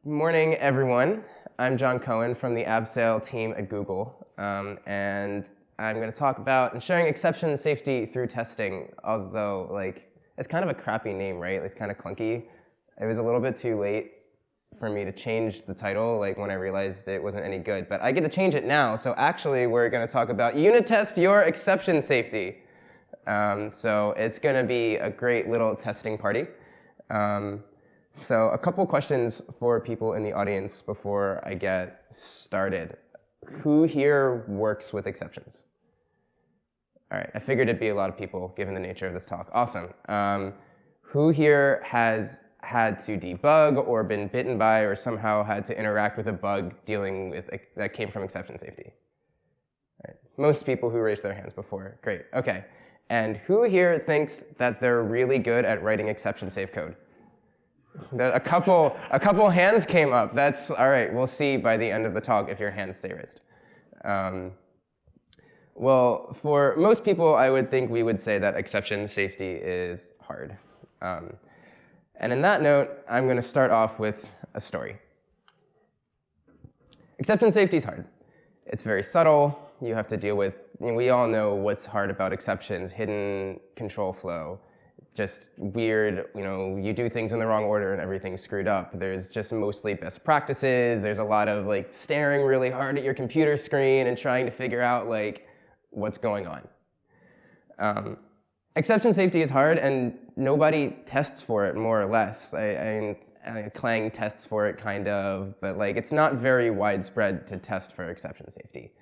Morning, everyone. I'm Jon Cohen from the Abseil team at Google, and I'm going to talk about ensuring exception safety through testing, although it's kind of a crappy name, right? It's kind of clunky. It was a little bit too late for me to change the title when I realized it wasn't any good, but I get to change it now. So actually, we're going to talk about unit test your exception safety. So it's going to be a great little testing party. So a couple questions for people in the audience before I get started. Who here works with exceptions? All right, I figured it'd be a lot of people given the nature of this talk. Awesome. Who here has had to debug or been bitten by or somehow had to interact with a bug dealing with that came from exception safety? All right. Most people who raised their hands before. Great. Okay. And who here thinks that they're really good at writing exception-safe code? A couple hands came up. That's all right. We'll see by the end of the talk if your hands stay raised. Well, for most people, I would think we would say that exception safety is hard. And in that note, I'm going to start off with a story. Exception safety is hard. It's very subtle. You have to deal with, we all know what's hard about exceptions, hidden control flow. Just weird, you do things in the wrong order and everything's screwed up. There's just mostly best practices. There's a lot of staring really hard at your computer screen and trying to figure out what's going on. Exception safety is hard and nobody tests for it, more or less. Clang tests for it kind of, but it's not very widespread to test for exception safety.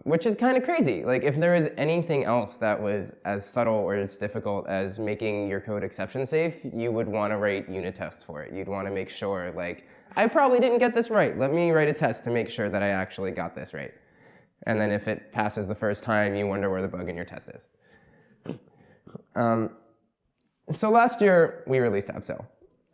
Which is kind of crazy. If there was anything else that was as subtle or as difficult as making your code exception safe, you would want to write unit tests for it. You'd want to make sure, I probably didn't get this right. Let me write a test to make sure that I actually got this right. And then if it passes the first time, you wonder where the bug in your test is. So last year, we released Abseil.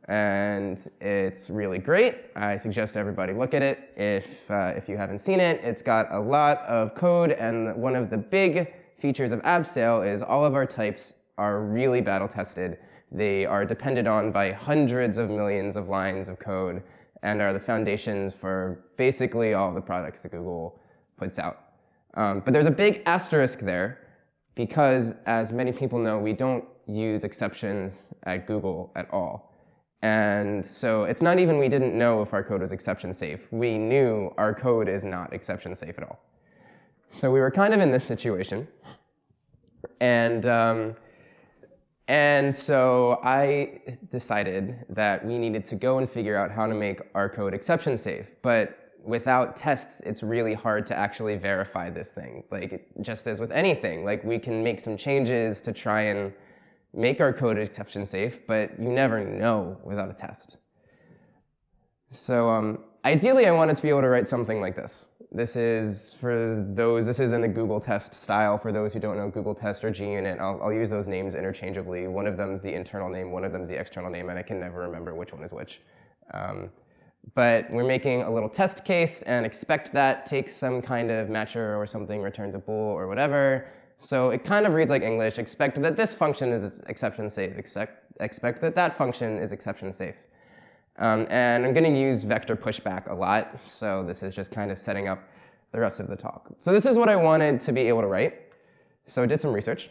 And it's really great. I suggest everybody look at it. If you haven't seen it, it's got a lot of code, and one of the big features of Abseil is all of our types are really battle tested. They are depended on by hundreds of millions of lines of code and are the foundations for basically all the products that Google puts out. But there's a big asterisk there because, as many people know, we don't use exceptions at Google at all. And so it's not even we didn't know if our code was exception safe. We knew our code is not exception safe at all. So we were kind of in this situation. And so I decided that we needed to go and figure out how to make our code exception safe. But without tests, it's really hard to actually verify this thing. Just as with anything, we can make some changes to try and make our code exception safe, but you never know without a test. So ideally, I wanted to be able to write something like this. This is in the Googletest style. For those who don't know Googletest or GUnit, I'll use those names interchangeably. One of them is the internal name, one of them is the external name, and I can never remember which one is which. But we're making a little test case and expect that takes some kind of matcher or something, returns a bool or whatever. So it kind of reads like English. Expect that this function is exception safe. Expect that that function is exception safe. And I'm going to use vector pushback a lot. So this is just kind of setting up the rest of the talk. So this is what I wanted to be able to write. So I did some research.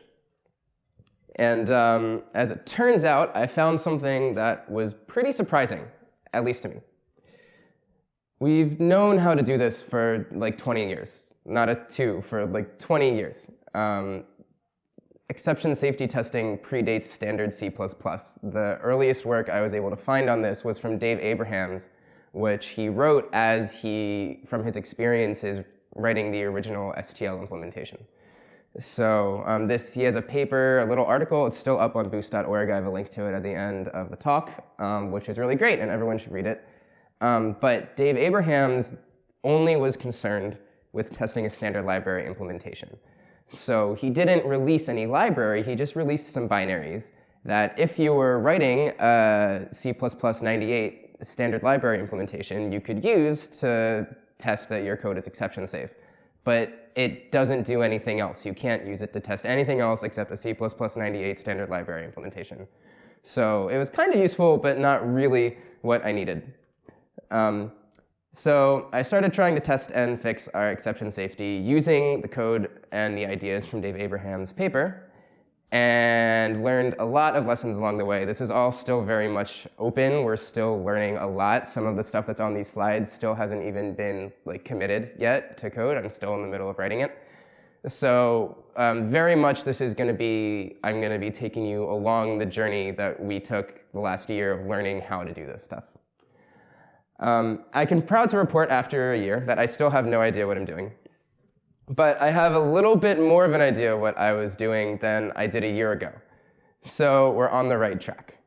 And as it turns out, I found something that was pretty surprising, at least to me. We've known how to do this for 20 years. Not a two, for 20 years. Exception safety testing predates standard C++. The earliest work I was able to find on this was from Dave Abrahams, which he wrote from his experiences writing the original STL implementation. So he has a paper, a little article. It's still up on boost.org. I have a link to it at the end of the talk, which is really great, and everyone should read it. But Dave Abrahams only was concerned with testing a standard library implementation. So he didn't release any library, he just released some binaries that if you were writing a C++98 standard library implementation, you could use to test that your code is exception safe. But it doesn't do anything else. You can't use it to test anything else except a C++98 standard library implementation. So it was kind of useful, but not really what I needed. So I started trying to test and fix our exception safety using the code and the ideas from Dave Abraham's paper, and learned a lot of lessons along the way. This is all still very much open. We're still learning a lot. Some of the stuff that's on these slides still hasn't even been committed yet to code. I'm still in the middle of writing it. So very much this is going to be, I'm going to be taking you along the journey that we took the last year of learning how to do this stuff. I can proud to report after a year that I still have no idea what I'm doing. But I have a little bit more of an idea what I was doing than I did a year ago. So we're on the right track.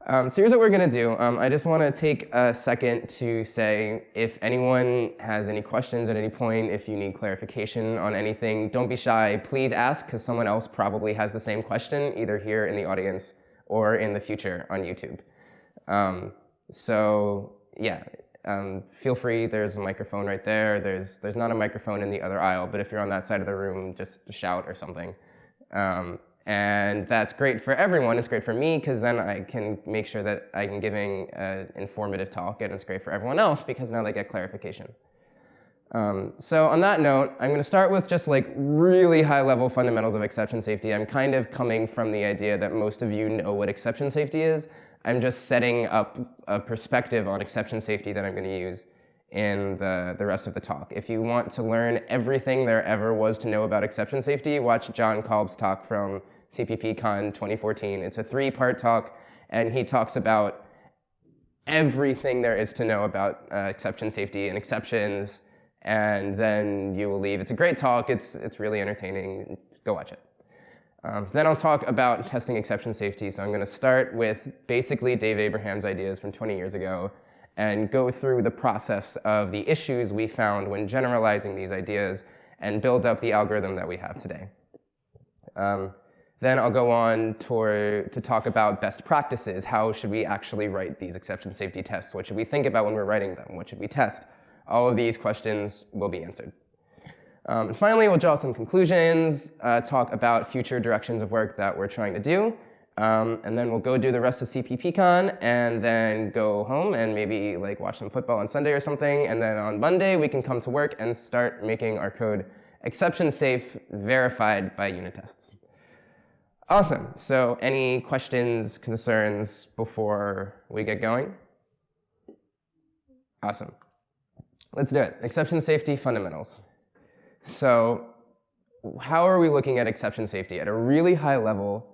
So here's what we're going to do. I just want to take a second to say if anyone has any questions at any point, if you need clarification on anything, don't be shy. Please ask, because someone else probably has the same question, either here in the audience or in the future on YouTube. So yeah, feel free. There's a microphone right there. There's not a microphone in the other aisle, but if you're on that side of the room, just shout or something. And that's great for everyone. It's great for me, because then I can make sure that I'm giving an informative talk, and it's great for everyone else, because now they get clarification. So on that note, I'm going to start with just really high-level fundamentals of exception safety. I'm kind of coming from the idea that most of you know what exception safety is. I'm just setting up a perspective on exception safety that I'm going to use in the rest of the talk. If you want to learn everything there ever was to know about exception safety, watch Jon Cohen's talk from CppCon 2014. It's a 3-part talk, and he talks about everything there is to know about exception safety and exceptions, and then you will leave. It's a great talk. It's really entertaining. Go watch it. Then I'll talk about testing exception safety. So I'm going to start with basically Dave Abraham's ideas from 20 years ago and go through the process of the issues we found when generalizing these ideas and build up the algorithm that we have today. Then I'll go on to talk about best practices. How should we actually write these exception safety tests? What should we think about when we're writing them? What should we test? All of these questions will be answered. And finally, we'll draw some conclusions, talk about future directions of work that we're trying to do, and then we'll go do the rest of CppCon, and then go home and maybe watch some football on Sunday or something, and then on Monday we can come to work and start making our code exception safe, verified by unit tests. Awesome. So any questions, concerns before we get going? Awesome. Let's do it. Exception safety fundamentals. So how are we looking at exception safety? At a really high level,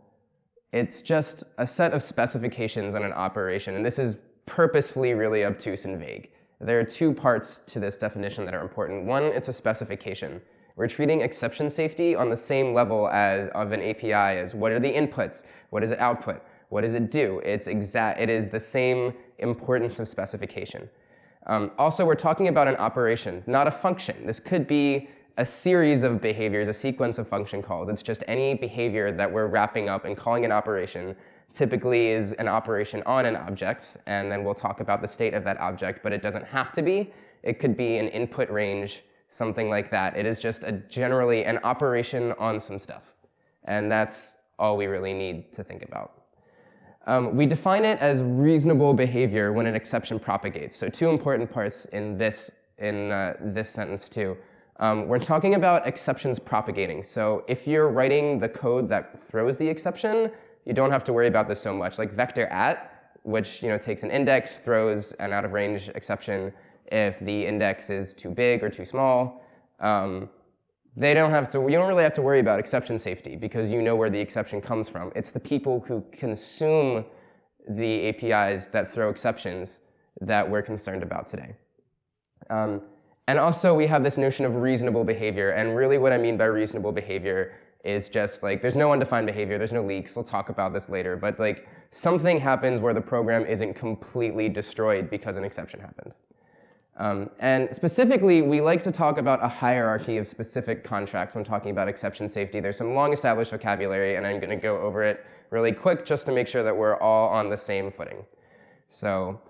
it's just a set of specifications on an operation, and this is purposefully really obtuse and vague. There are 2 parts to this definition that are important. One, it's a specification. We're treating exception safety on the same level of an API as what are the inputs, what does it output, what does it do? It is the same importance of specification. Also, we're talking about an operation, not a function. This could be a series of behaviors, a sequence of function calls. It's just any behavior that we're wrapping up and calling an operation. Typically is an operation on an object, and then we'll talk about the state of that object, but it doesn't have to be. It could be an input range, something like that. It is just generally an operation on some stuff, and that's all we really need to think about. We define it as reasonable behavior when an exception propagates. So 2 important parts in this sentence too. We're talking about exceptions propagating. So if you're writing the code that throws the exception, you don't have to worry about this so much. Like vector at, which takes an index, throws an out of range exception if the index is too big or too small. You don't really have to worry about exception safety because you know where the exception comes from. It's the people who consume the APIs that throw exceptions that we're concerned about today. And also we have this notion of reasonable behavior, and really what I mean by reasonable behavior is just there's no undefined behavior, there's no leaks, we'll talk about this later, but something happens where the program isn't completely destroyed because an exception happened. And specifically, we like to talk about a hierarchy of specific contracts when talking about exception safety. There's some long-established vocabulary, and I'm going to go over it really quick just to make sure that we're all on the same footing. So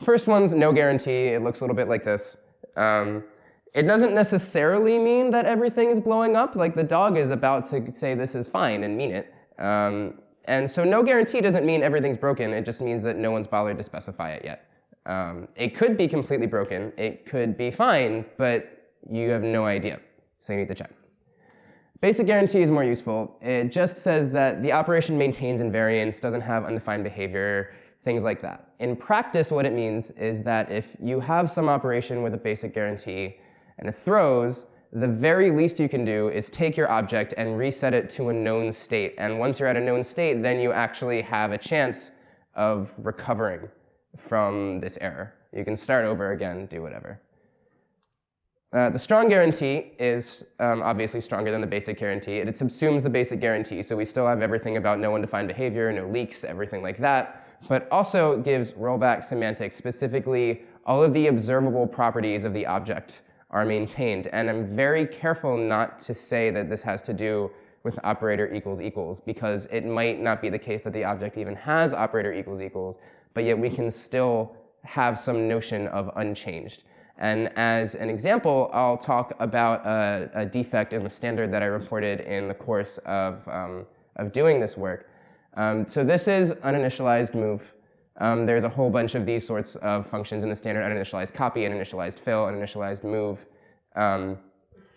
first one's no guarantee. It looks a little bit like this. It doesn't necessarily mean that everything is blowing up. The dog is about to say this is fine and mean it. And so no guarantee doesn't mean everything's broken. It just means that no one's bothered to specify it yet. It could be completely broken. It could be fine, but you have no idea. So you need to check. Basic guarantee is more useful. It just says that the operation maintains invariance, doesn't have undefined behavior, things like that. In practice, what it means is that if you have some operation with a basic guarantee and it throws, the very least you can do is take your object and reset it to a known state. And once you're at a known state, then you actually have a chance of recovering from this error. You can start over again, do whatever. The strong guarantee is obviously stronger than the basic guarantee. It subsumes the basic guarantee, so we still have everything about no undefined behavior, no leaks, everything like that, but also gives rollback semantics. Specifically, all of the observable properties of the object are maintained. And I'm very careful not to say that this has to do with operator equals equals, because it might not be the case that the object even has operator equals equals, but yet we can still have some notion of unchanged. And as an example, I'll talk about a defect in the standard that I reported in the course of doing this work. So this is uninitialized move. There's a whole bunch of these sorts of functions in the standard: uninitialized copy, uninitialized fill, uninitialized move. And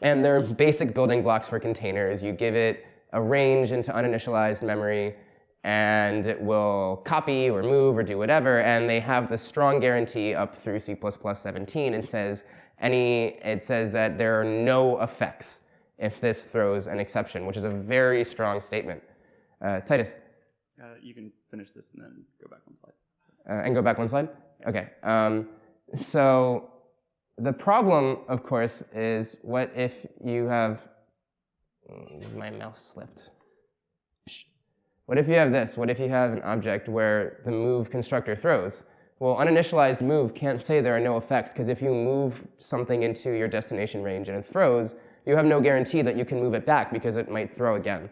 they're basic building blocks for containers. You give it a range into uninitialized memory, and it will copy or move or do whatever, and they have the strong guarantee up through C++17. It says that there are no effects if this throws an exception, which is a very strong statement. Titus? You can finish this and then go back one slide. And go back one slide? Okay. So the problem, of course, is what if you have, my mouse slipped. What if you have this? What if you have an object where the move constructor throws? Well, uninitialized move can't say there are no effects, because if you move something into your destination range and it throws, you have no guarantee that you can move it back because it might throw again.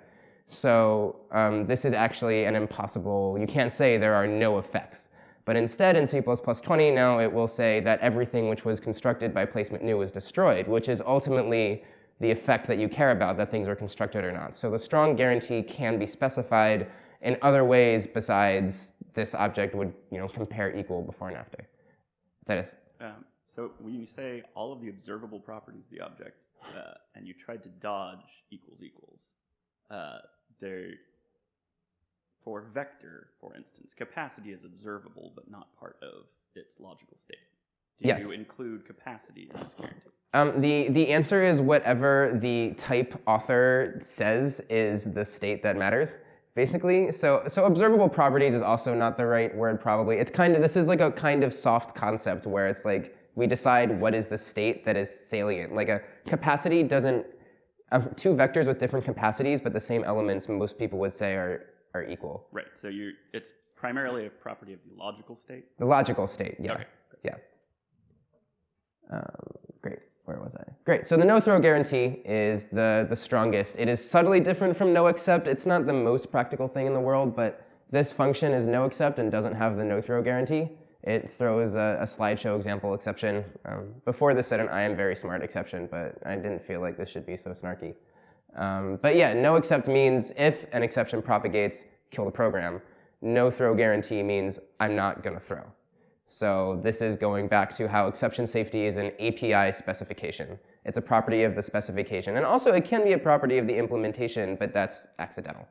So this is actually an impossible, you can't say there are no effects. But instead in C++20 now it will say that everything which was constructed by placement new is destroyed, which is ultimately the effect that you care about, that things are constructed or not. So the strong guarantee can be specified in other ways besides this object would compare equal before and after. That is. So when you say all of the observable properties of the object and you tried to dodge equals equals, for vector, for instance, capacity is observable but not part of its logical state. Do you include capacity in this guarantee? The answer is whatever the type author says is the state that matters, basically. So observable properties is also not the right word, probably. This is like a kind of soft concept where it's like we decide what is the state that is salient. Like a capacity doesn't, two vectors with different capacities, but the same elements, most people would say are equal. Right, so it's primarily a property of the logical state? The logical state, yeah. Okay. Yeah. Great, where was I? Great, so the no-throw guarantee is the strongest. It is subtly different from no-except. It's not the most practical thing in the world, but this function is no-except and doesn't have the no-throw guarantee. It throws a slideshow example exception. Before this said an I am very smart exception, but I didn't feel like this should be so snarky. But yeah, no-except means if an exception propagates, kill the program. No-throw guarantee means I'm not going to throw. So this is going back to how exception safety is an API specification. It's a property of the specification. And also it can be a property of the implementation, but that's accidental.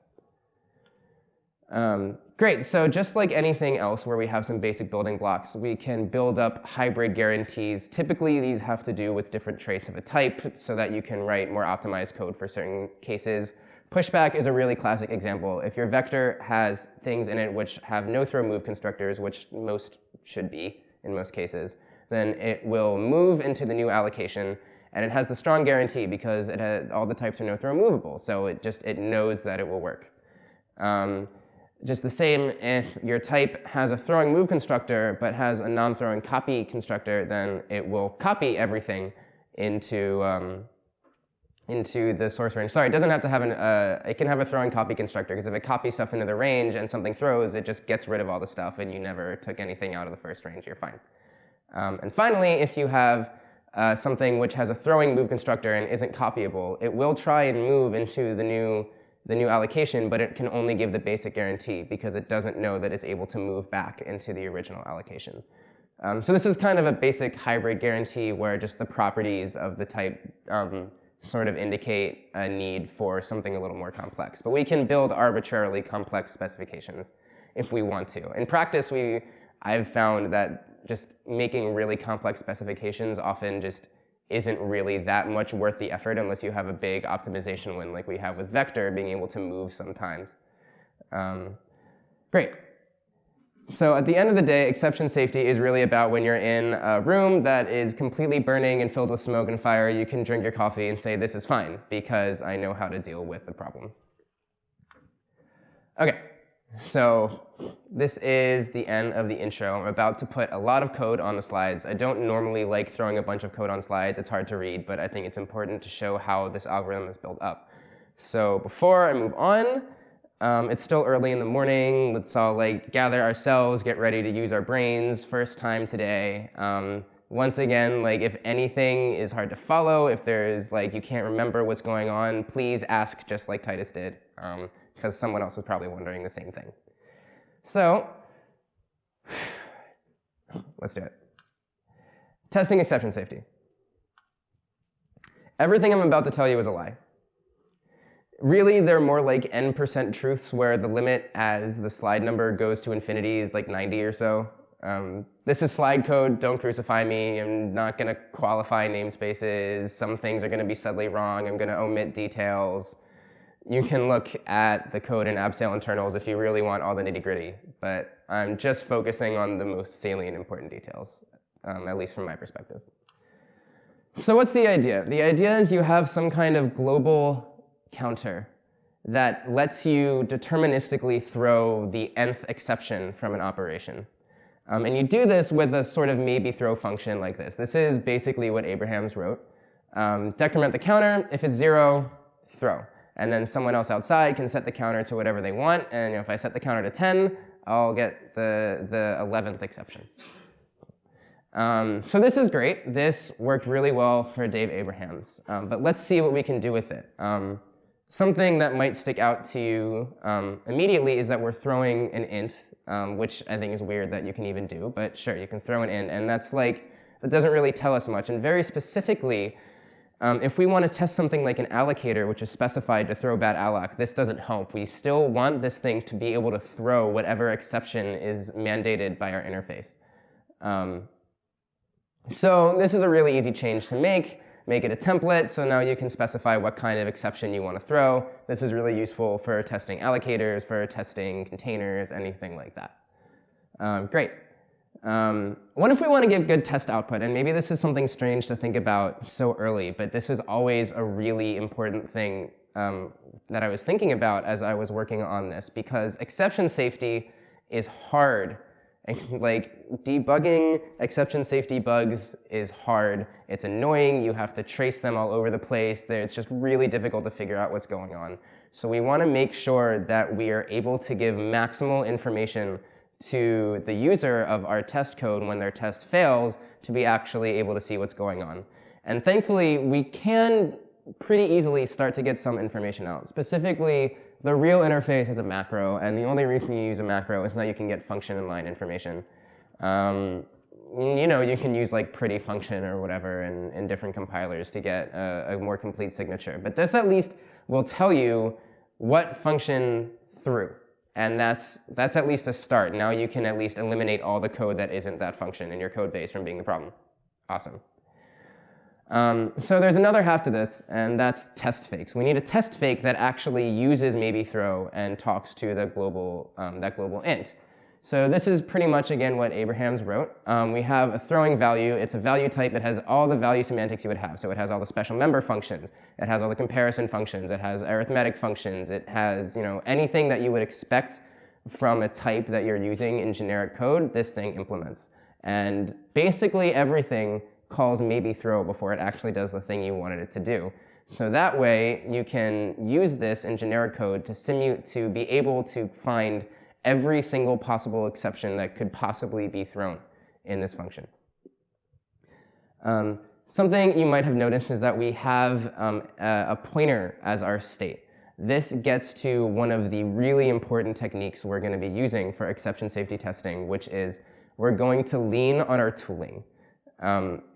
Great, so just like anything else where we have some basic building blocks, we can build up hybrid guarantees. Typically these have to do with different traits of a type so that you can write more optimized code for certain cases. Pushback is a really classic example. If your vector has things in it which have no-throw move constructors, which most should be in most cases, then it will move into the new allocation, and it has the strong guarantee because it has, all the types are no-throw movable, so it knows that it will work. Just the same, if your type has a throwing move constructor but has a non-throwing copy constructor, then it will copy everything into the source range. Sorry, it doesn't have to have it can have a throwing copy constructor, because if it copies stuff into the range and something throws, it just gets rid of all the stuff and you never took anything out of the first range, you're fine. And finally, if you have something which has a throwing move constructor and isn't copyable, it will try and move into the new the new allocation, but it can only give the basic guarantee because it doesn't know that it's able to move back into the original allocation. So this is kind of a basic hybrid guarantee where just the properties of the type sort of indicate a need for something a little more complex. But we can build arbitrarily complex specifications if we want to. In practice, I've found that just making really complex specifications often just isn't really that much worth the effort unless you have a big optimization win like we have with vector, being able to move sometimes. Great. So at the end of the day, exception safety is really about when you're in a room that is completely burning and filled with smoke and fire, you can drink your coffee and say, this is fine, because I know how to deal with the problem. Okay, so this is the end of the intro. I'm about to put a lot of code on the slides. I don't normally like throwing a bunch of code on slides. It's hard to read, but I think it's important to show how this algorithm is built up. So before I move on, it's still early in the morning. Let's all gather ourselves, get ready to use our brains. First time today. Once again, if anything is hard to follow, if there's you can't remember what's going on, please ask just like Titus did, because someone else is probably wondering the same thing. So let's do it. Testing exception safety. Everything I'm about to tell you is a lie. Really, they're more like n% truths where the limit as the slide number goes to infinity is 90 or so. This is slide code, don't crucify me. I'm not going to qualify namespaces. Some things are going to be subtly wrong. I'm going to omit details. You can look at the code in Abseil internals if you really want all the nitty-gritty, but I'm just focusing on the most salient important details, at least from my perspective. So what's the idea? The idea is you have some kind of global counter that lets you deterministically throw the nth exception from an operation. And you do this with a sort of maybe throw function like this. This is basically what Abrahams wrote. Decrement the counter. If it's 0, throw. And then someone else outside can set the counter to whatever they want. And if I set the counter to 10, I'll get the 11th exception. So this is great. This worked really well for Dave Abrahams. But let's see what we can do with it. Something that might stick out to you immediately is that we're throwing an int, which I think is weird that you can even do, but sure, you can throw an int, and that's that doesn't really tell us much. And very specifically, if we want to test something like an allocator, which is specified to throw bad alloc, this doesn't help. We still want this thing to be able to throw whatever exception is mandated by our interface. So this is a really easy change to make. Make it a template, so now you can specify what kind of exception you want to throw. This is really useful for testing allocators, for testing containers, anything like that. Great. What if we want to give good test output? And maybe this is something strange to think about so early, but this is always a really important thing that I was thinking about as I was working on this, because exception safety is hard. Debugging exception safety bugs is hard. It's annoying. You have to trace them all over the place. It's just really difficult to figure out what's going on. So we want to make sure that we are able to give maximal information to the user of our test code when their test fails to be actually able to see what's going on. And thankfully, we can pretty easily start to get some information out. Specifically, the real interface is a macro, and the only reason you use a macro is that you can get function and line information. You can use pretty function or whatever in different compilers to get a more complete signature. But this at least will tell you what function threw. And that's at least a start. Now you can at least eliminate all the code that isn't that function in your code base from being the problem. Awesome. So there's another half to this, and that's test fakes. We need a test fake that actually uses maybe throw and talks to the global, that global int. So this is pretty much, again, what Abrahams wrote. We have a throwing value. It's a value type that has all the value semantics you would have. So it has all the special member functions. It has all the comparison functions. It has arithmetic functions. It has anything that you would expect from a type that you're using in generic code, this thing implements. And basically everything calls maybe throw before it actually does the thing you wanted it to do. So that way, you can use this in generic code to be able to find every single possible exception that could possibly be thrown in this function. Something you might have noticed is that we have a pointer as our state. this gets to one of the really important techniques we're going to be using for exception safety testing, which is we're going to lean on our tooling.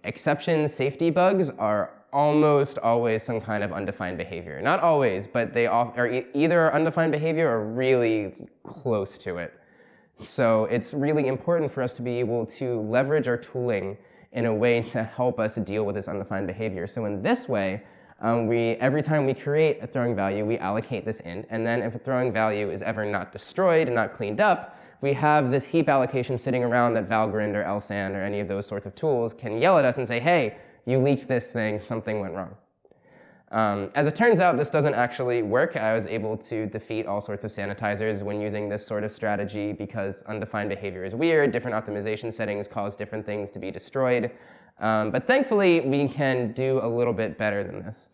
Exception safety bugs are almost always some kind of undefined behavior. Not always, but they are either undefined behavior or really close to it. So it's really important for us to be able to leverage our tooling in a way to help us deal with this undefined behavior. So in this way, every time we create a throwing value, we allocate this int, and then if a throwing value is ever not destroyed and not cleaned up, we have this heap allocation sitting around that Valgrind or Lsand or any of those sorts of tools can yell at us and say, hey, you leaked this thing, something went wrong. As it turns out, this doesn't actually work. I was able to defeat all sorts of sanitizers when using this sort of strategy because undefined behavior is weird. Different optimization settings cause different things to be destroyed. But thankfully, we can do a little bit better than this.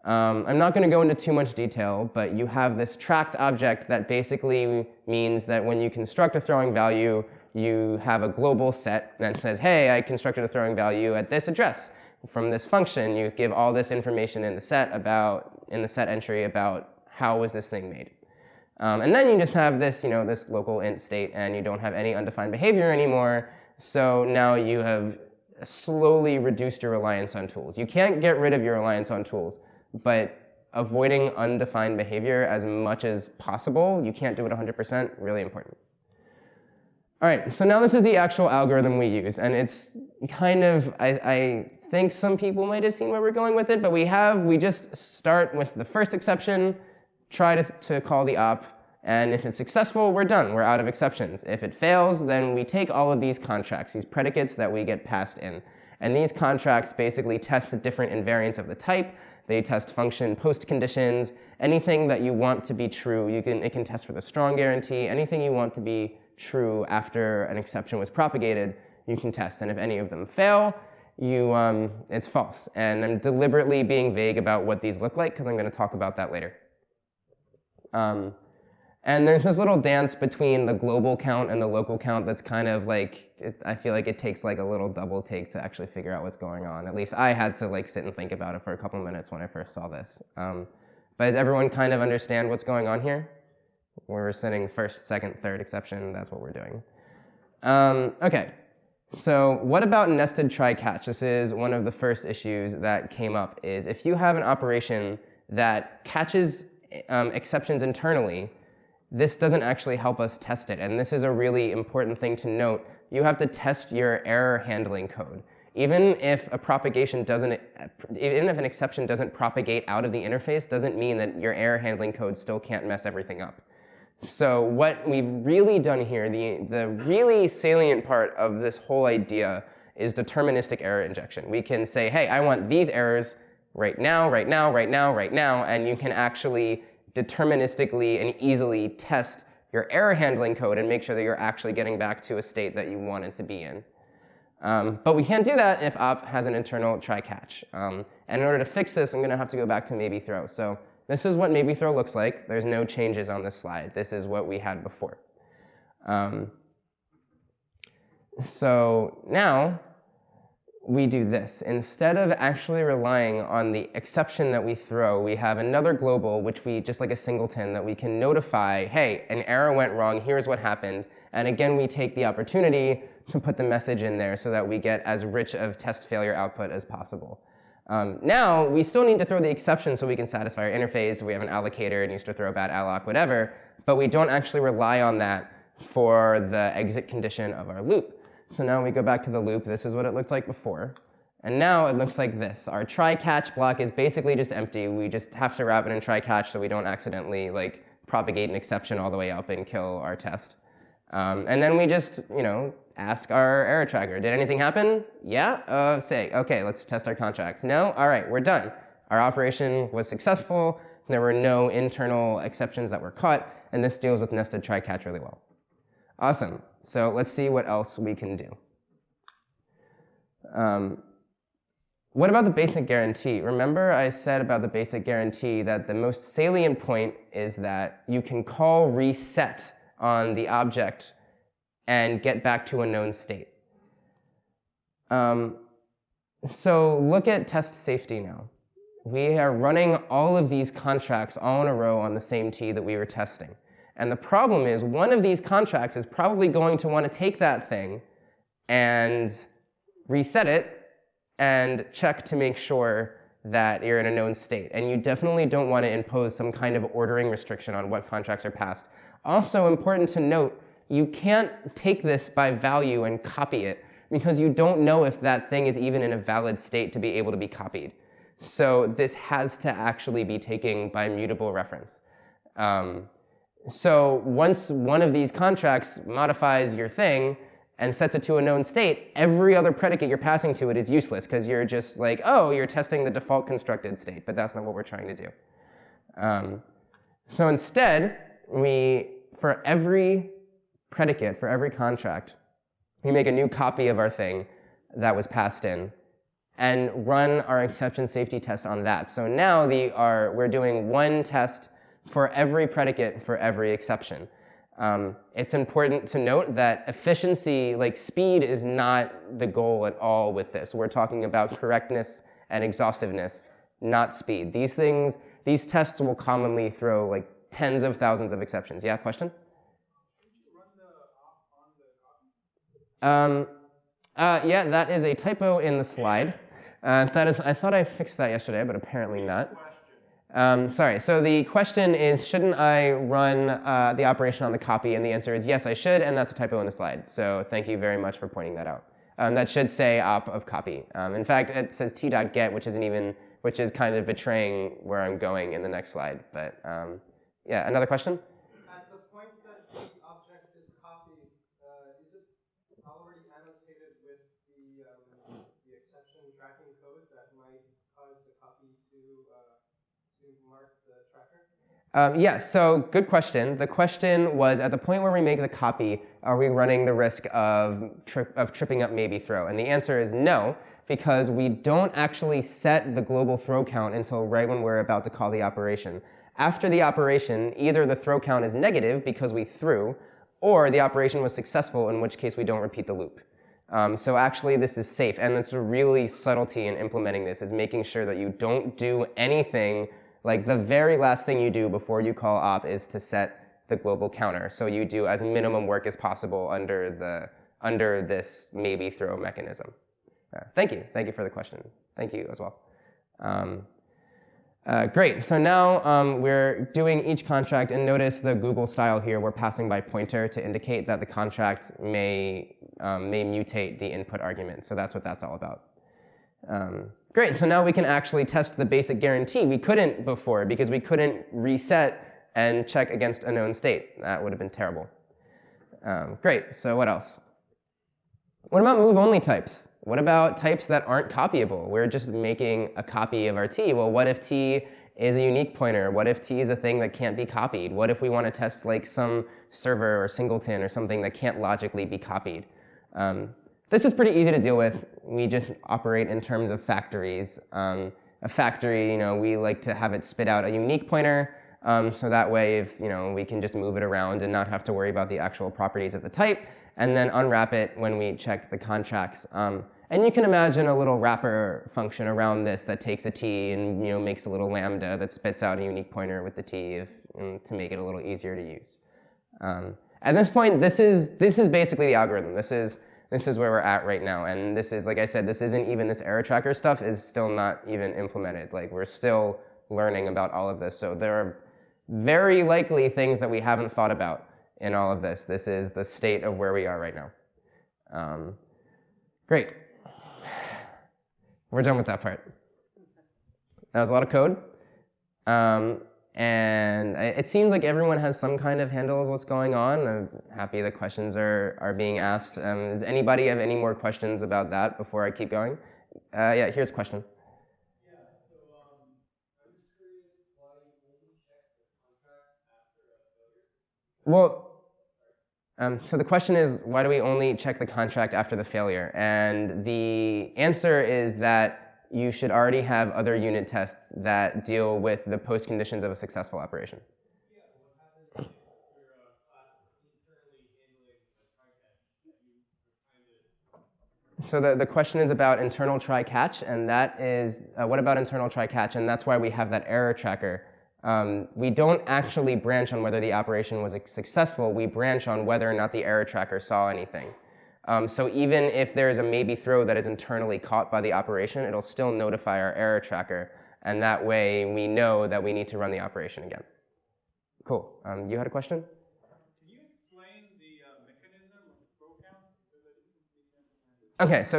I'm not going to go into too much detail, but you have this tracked object that basically means that when you construct a throwing value, you have a global set that says, hey, I constructed a throwing value at this address. From this function, you give all this information in the set entry about how was this thing made. And then you just have this, this local int state, and you don't have any undefined behavior anymore. So now you have slowly reduced your reliance on tools. You can't get rid of your reliance on tools, but avoiding undefined behavior as much as possible, you can't do it 100%, really important. All right, so now this is the actual algorithm we use, and it's kind of, I think some people might have seen where we're going with it, but we just start with the first exception, try to call the op, and if it's successful, we're done. We're out of exceptions. If it fails, then we take all of these contracts, these predicates that we get passed in, and these contracts basically test the different invariants of the type. They test function post conditions, anything that you want to be true. It can test for the strong guarantee, anything you want to be true after an exception was propagated, you can test. And if any of them fail, it's false. And I'm deliberately being vague about what these look like because I'm going to talk about that later. And there's this little dance between the global count and the local count that's kind of like, I feel like it takes like a little double take to actually figure out what's going on. At least I had to sit and think about it for a couple minutes when I first saw this. But does everyone kind of understand what's going on here? We're setting first, second, third exception. That's what we're doing. OK, so what about nested try-catch? This is one of the first issues that came up, is if you have an operation that catches exceptions internally, this doesn't actually help us test it. And this is a really important thing to note. You have to test your error handling code. Even if an exception doesn't propagate out of the interface, doesn't mean that your error handling code still can't mess everything up. So what we've really done here, the really salient part of this whole idea is deterministic error injection. We can say, hey, I want these errors right now, right now, right now, right now, and you can actually deterministically and easily test your error handling code and make sure that you're actually getting back to a state that you want it to be in. But we can't do that if op has an internal try-catch. And in order to fix this, I'm going to have to go back to maybe throw. So this is what maybe throw looks like. There's no changes on this slide. This is what we had before. So now we do this. Instead of actually relying on the exception that we throw, we have another global, which just like a singleton, that we can notify, hey, an error went wrong, here's what happened. And again, we take the opportunity to put the message in there so that we get as rich of test failure output as possible. Now, we still need to throw the exception so we can satisfy our interface. We have an allocator, it needs to throw bad alloc, whatever, but we don't actually rely on that for the exit condition of our loop. So now we go back to the loop. This is what it looked like before. And now it looks like this. Our try-catch block is basically just empty. We just have to wrap it in try-catch so we don't accidentally propagate an exception all the way up and kill our test. And then we just, ask our error tracker. Did anything happen? Yeah? Say, OK, let's test our contracts. No? All right, we're done. Our operation was successful. There were no internal exceptions that were caught. And this deals with nested try-catch really well. Awesome. So let's see what else we can do. What about the basic guarantee? Remember I said about the basic guarantee that the most salient point is that you can call reset on the object and get back to a known state. So look at test safety now. we are running all of these contracts all in a row on the same T that we were testing. And the problem is one of these contracts is probably going to want to take that thing and reset it and check to make sure that you're in a known state. And you definitely don't want to impose some kind of ordering restriction on what contracts are passed. Also important to note, you can't take this by value and copy it because you don't know if that thing is even in a valid state to be able to be copied. So this has to actually be taken by mutable reference. So once one of these contracts modifies your thing and sets it to a known state, every other predicate you're passing to it is useless because you're just like, oh, you're testing the default constructed state, but that's not what we're trying to do. So instead, for every predicate, for every contract, we make a new copy of our thing that was passed in and run our exception safety test on that. So now we're doing one test for every predicate for every exception. It's important to note that efficiency, like speed, is not the goal at all with this. We're talking about correctness and exhaustiveness, not speed. These tests will commonly throw like tens of thousands of exceptions. Yeah, question? Yeah, that is a typo in the slide. I thought I fixed that yesterday, but apparently not. Sorry, so the question is, shouldn't I run the operation on the copy? And the answer is yes, I should, and that's a typo in the slide. So thank you very much for pointing that out. That should say op of copy. In fact, it says t.get, which is kind of betraying where I'm going in the next slide. But yeah, another question? At the point that the object is copied, is it already annotated with the exception tracking code that might cause the copy to mark the tracker? Yeah, so good question. The question was, at the point where we make the copy, are we running the risk of tripping up maybe throw? And the answer is no, because we don't actually set the global throw count until right when we're about to call the operation. After the operation, either the throw count is negative because we threw, or the operation was successful, in which case we don't repeat the loop. So actually this is safe, and it's a really subtlety in implementing this, is making sure that you don't do anything. Like the very last thing you do before you call op is to set the global counter. So you do as minimum work as possible under this maybe throw mechanism. Thank you for the question. Thank you as well. Great, so now we're doing each contract, and notice the Google style here, we're passing by pointer to indicate that the contract may mutate the input argument. So that's what that's all about. Great, so now we can actually test the basic guarantee. We couldn't before because we couldn't reset and check against a known state. That would have been terrible. Great, so what else? What about move-only types? What about types that aren't copyable? We're just making a copy of our T. Well, what if T is a unique pointer? What if T is a thing that can't be copied? What if we want to test like some server or singleton or something that can't logically be copied? This is pretty easy to deal with. We just operate in terms of factories. A factory, we like to have it spit out a unique pointer, so that way, if we can just move it around and not have to worry about the actual properties of the type, and then unwrap it when we check the contracts. And you can imagine a little wrapper function around this that takes a T and makes a little lambda that spits out a unique pointer with the T to make it a little easier to use. At this point, this is basically the algorithm. This is where we're at right now, and this is, like I said, this error tracker stuff is still not even implemented. Like, we're still learning about all of this, so there are very likely things that we haven't thought about in all of this. This is the state of where we are right now. Great. We're done with that part. That was a lot of code. And it seems like everyone has some kind of handle of what's going on. I'm happy the questions are being asked. Does anybody have any more questions about that before I keep going? Yeah, here's a question. Yeah, so I'm just curious why you only check the contract after a failure. Well, so the question is, why do we only check the contract after the failure? And the answer is that you should already have other unit tests that deal with the post-conditions of a successful operation. Yeah, what happens if your class is internally handling a content that you are trying to So the question is about internal try-catch, and that is, what about internal try-catch? And that's why we have that error tracker. We don't actually branch on whether the operation was successful, we branch on whether or not the error tracker saw anything. So even if there is a maybe throw that is internally caught by the operation, it'll still notify our error tracker, and that way we know that we need to run the operation again. Cool. You had a question? Okay, so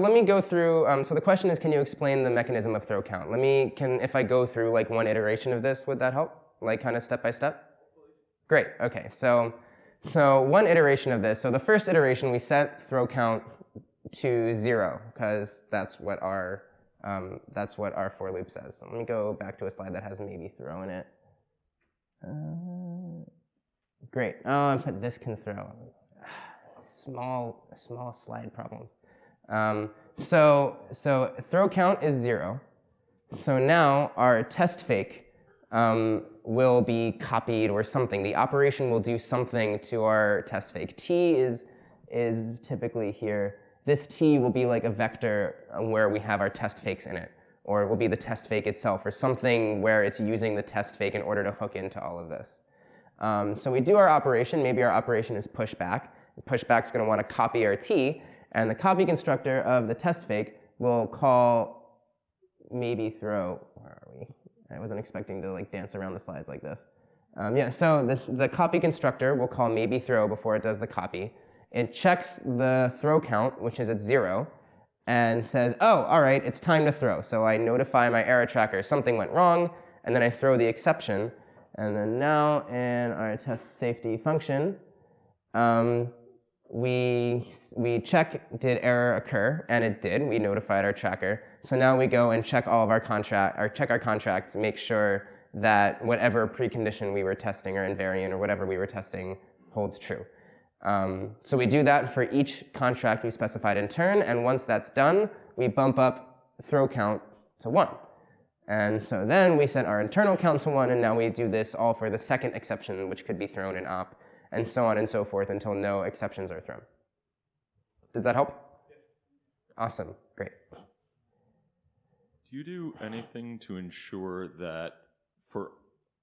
let me go through, so the question is, can you explain the mechanism of throw count? If I go through like one iteration of this, would that help? Like kind of step by step? Great, okay, so one iteration of this, so the first iteration we set throw count to 0, because that's what our for loop says. So let me go back to a slide that has maybe throw in it. Great, oh, I put this can throw. Small slide problems. So throw count is 0. So now our test fake will be copied or something. The operation will do something to our test fake. T is typically here. This T will be like a vector where we have our test fakes in it, or it will be the test fake itself, or something where it's using the test fake in order to hook into all of this. So we do our operation. Maybe our operation is pushback. Pushback is going to want to copy our T, and the copy constructor of the test fake will call maybe throw. Where are we? I wasn't expecting to like dance around the slides like this. Yeah, so the copy constructor will call maybe throw before it does the copy. It checks the throw count, which is at 0, and says, oh, all right, it's time to throw. So I notify my error tracker something went wrong, and then I throw the exception. And then now in our test safety function, we check, did error occur? And it did. We notified our tracker. So now we go and check all of our check our contracts, make sure that whatever precondition we were testing or invariant or whatever we were testing holds true. So we do that for each contract we specified in turn, and once that's done, we bump up throw count to 1. And so then we set our internal count to 1, and now we do this all for the second exception, which could be thrown in op, and so on and so forth until no exceptions are thrown. Does that help? Yes. Awesome, great. Do you do anything to ensure that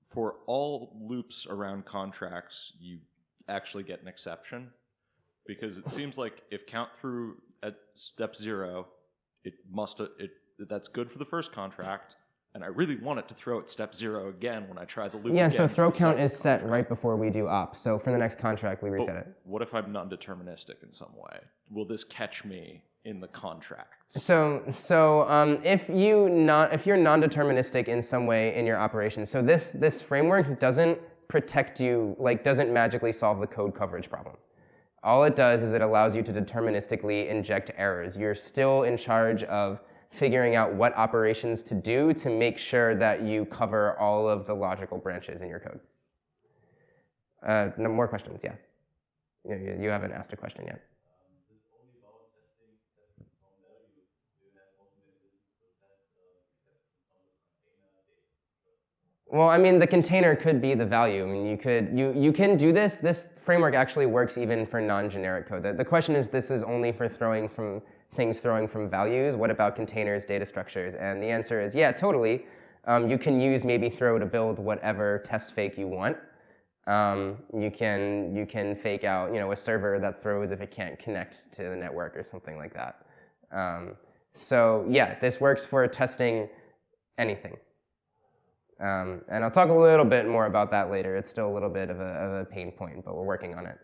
for all loops around contracts, you actually get an exception? Because it seems like if count through at step 0, that's good for the first contract, and I really want it to throw at step 0 again when I try the loop again. Yeah, so throw count is set right before we do op. So for the next contract, we reset it. What if I'm non-deterministic in some way? Will this catch me in the contracts? So if you're non-deterministic in some way in your operation, so this framework doesn't protect you, like doesn't magically solve the code coverage problem. All it does is it allows you to deterministically inject errors. You're still in charge of figuring out what operations to do to make sure that you cover all of the logical branches in your code. No more questions, yeah. You haven't asked a question yet. Well, I mean, the container could be the value. I mean, you can do this. This framework actually works even for non-generic code. The question is, this is only for throwing from values. What about containers, data structures? And the answer is, yeah, totally. You can use maybe throw to build whatever test fake you want. You can fake out, a server that throws if it can't connect to the network or something like that. So yeah, this works for testing anything. And I'll talk a little bit more about that later. It's still a little bit of a pain point, but we're working on it.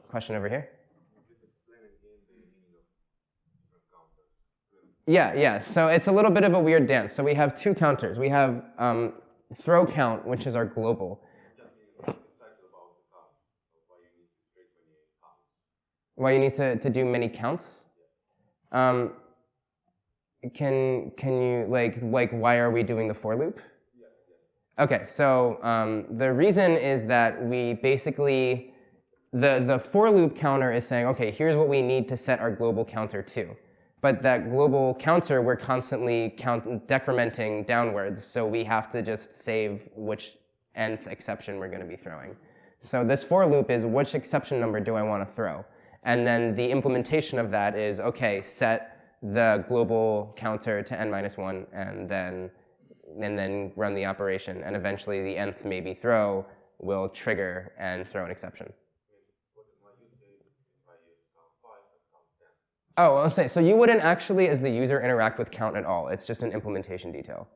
Question over here? Yeah, so it's a little bit of a weird dance. So we have 2 counters. We have throw count, which is our global. Why you need to do many counts? Can you, like why are we doing the for loop? Okay, so the reason is that we basically, the for loop counter is saying, okay, here's what we need to set our global counter to. But that global counter, we're constantly decrementing downwards, so we have to just save which nth exception we're going to be throwing. So this for loop is which exception number do I want to throw? And then the implementation of that is, okay, set the global counter to n-1 and then run the operation. And eventually the nth maybe throw will trigger and throw an exception. Oh, I'll say, so you wouldn't actually, as the user, interact with count at all. It's just an implementation detail.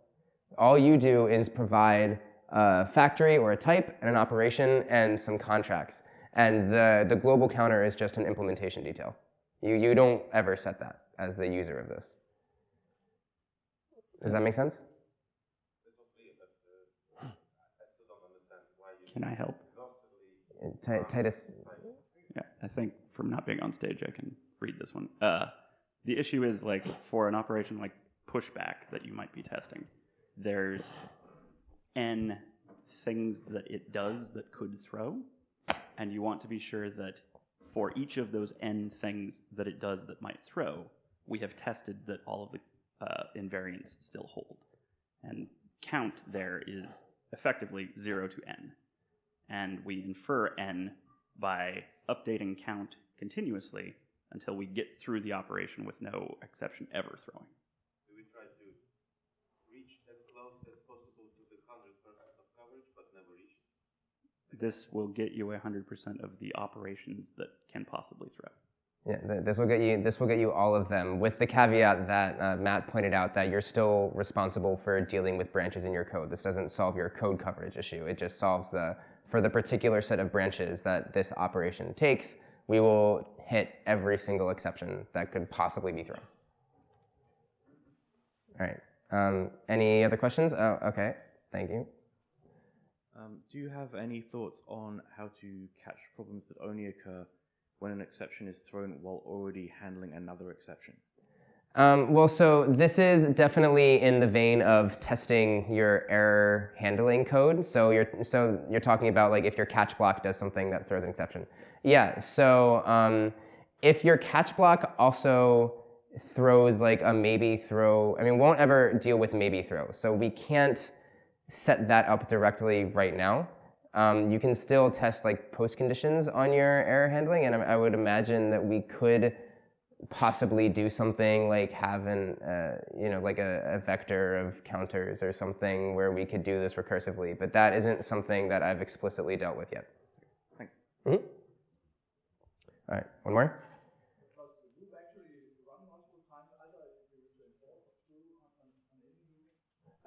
All you do is provide a factory or a type and an operation and some contracts. And the global counter is just an implementation detail. You don't ever set that as the user of this. Does that make sense? Can I help? Titus. Yeah, I think from not being on stage, I can read this one. The issue is like for an operation like pushback that you might be testing, there's n things that it does that could throw, and you want to be sure that for each of those n things that it does that might throw, we have tested that all of the invariants still hold. And count there is effectively 0 to n. And we infer n by updating count continuously until we get through the operation with no exception ever throwing. Do we try to reach as close as possible to the 100% of coverage, but never reach? This will get you 100% of the operations that can possibly throw. Yeah, this will get you all of them, with the caveat that Matt pointed out that you're still responsible for dealing with branches in your code. This doesn't solve your code coverage issue. It just solves for the particular set of branches that this operation takes, we will hit every single exception that could possibly be thrown. All right. Any other questions? Oh, okay. Thank you. Do you have any thoughts on how to catch problems that only occur when an exception is thrown while already handling another exception? Well, so this is definitely in the vein of testing your error handling code. So you're talking about like if your catch block does something that throws an exception. Yeah. So if your catch block also throws like a maybe throw, I mean, won't ever deal with maybe throw. So we can't set that up directly right now. You can still test like post conditions on your error handling, and I would imagine that we could possibly do something like have like a vector of counters or something where we could do this recursively, but that isn't something that I've explicitly dealt with yet. Thanks. Mm-hmm. All right, one more.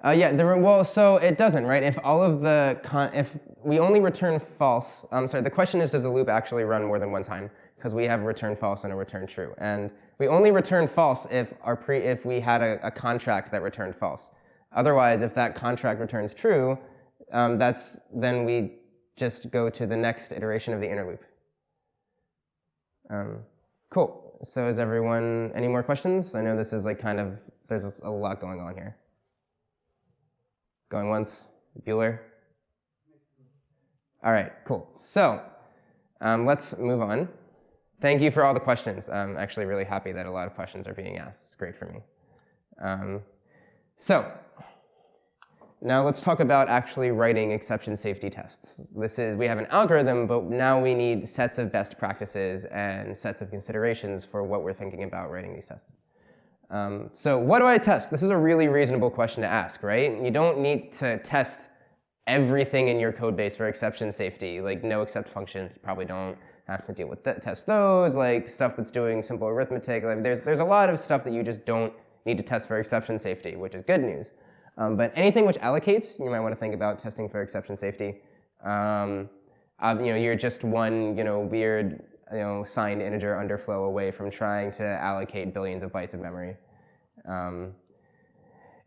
Well, so it doesn't, right? If all of if we only return false, the question is, does the loop actually run more than one time? Because we have a return false and a return true. And we only return false if we had a contract that returned false. Otherwise, if that contract returns true, then we just go to the next iteration of the inner loop. Cool. So is everyone, any more questions? I know this is like there's a lot going on here. Going once, Bueller? All right, cool. So let's move on. Thank you for all the questions. I'm actually really happy that a lot of questions are being asked. It's great for me. So now let's talk about actually writing exception safety tests. We have an algorithm, but now we need sets of best practices and sets of considerations for what we're thinking about writing these tests. So what do I test? This is a really reasonable question to ask, right? You don't need to test everything in your code base for exception safety, like no except functions. You probably don't have to deal with test those, like stuff that's doing simple arithmetic. Like there's a lot of stuff that you just don't need to test for exception safety, which is good news. But anything which allocates, you might want to think about testing for exception safety. You're just one weird signed integer underflow away from trying to allocate billions of bytes of memory.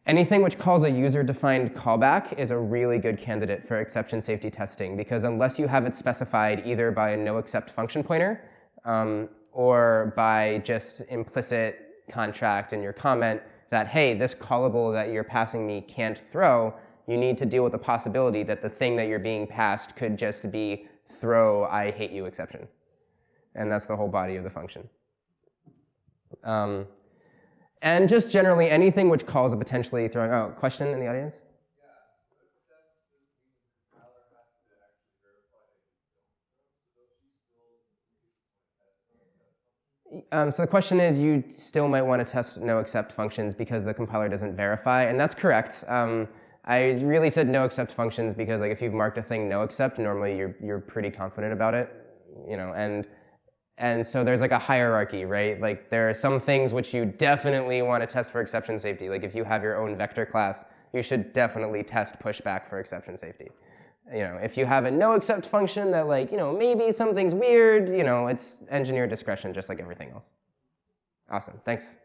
Anything which calls a user-defined callback is a really good candidate for exception safety testing, because unless you have it specified either by a no-except function pointer or by just implicit contract in your comment that, hey, this callable that you're passing me can't throw, you need to deal with the possibility that the thing that you're being passed could just be throw I hate you exception. And that's the whole body of the function. And just generally anything which calls a potentially throwing, question in the audience? So the question is, you still might want to test no except functions because the compiler doesn't verify, and that's correct. I really said no except functions because like if you've marked a thing no except, normally you're pretty confident about it, and so there's like a hierarchy, right? Like there are some things which you definitely want to test for exception safety. Like if you have your own vector class, you should definitely test pushback for exception safety. If you have a no except function that like, maybe something's weird, it's engineer discretion just like everything else. Awesome, thanks.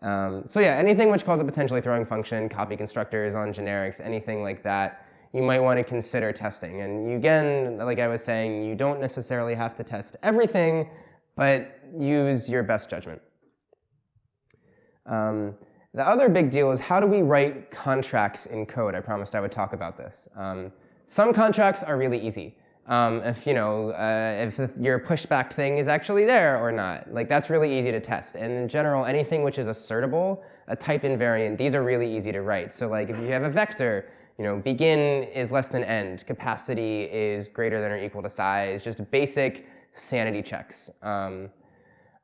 So yeah, anything which calls a potentially throwing function, copy constructors on generics, anything like that, you might want to consider testing. And you, again, like I was saying, you don't necessarily have to test everything, but use your best judgment. The other big deal is how do we write contracts in code? I promised I would talk about this. Some contracts are really easy. If your pushback thing is actually there or not. Like that's really easy to test. And in general, anything which is assertable, a type invariant, these are really easy to write. So like if you have a vector, begin is less than end, capacity is greater than or equal to size, just basic sanity checks.